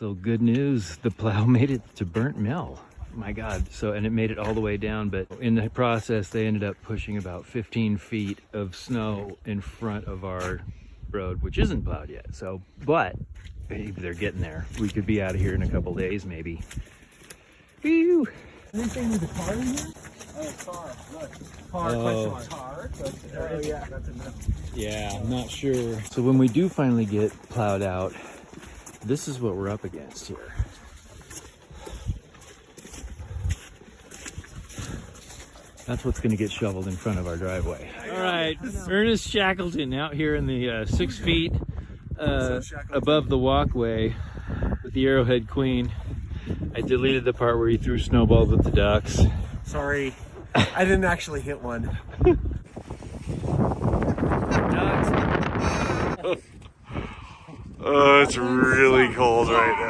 So good news, the plow made it to Burnt Mill. My God. So, and it made it all the way down, but in the process, they ended up pushing about 15 feet of snow in front of our road, which isn't plowed yet. So, but maybe they're getting there. We could be out of here in a couple days, maybe. Whew. Anything with a car in here? Oh, car. Look. Car, question mark. Car? Oh, yeah, that's a no. Yeah, I'm not sure. So when we do finally get plowed out, this is what we're up against here. That's what's going to get shoveled in front of our driveway. All right, Ernest Shackleton out here in the 6 feet above the walkway with the Arrowhead Queen. I deleted the part where he threw snowballs at the ducks. Sorry, I didn't actually hit one. Oh, it's really cold right now.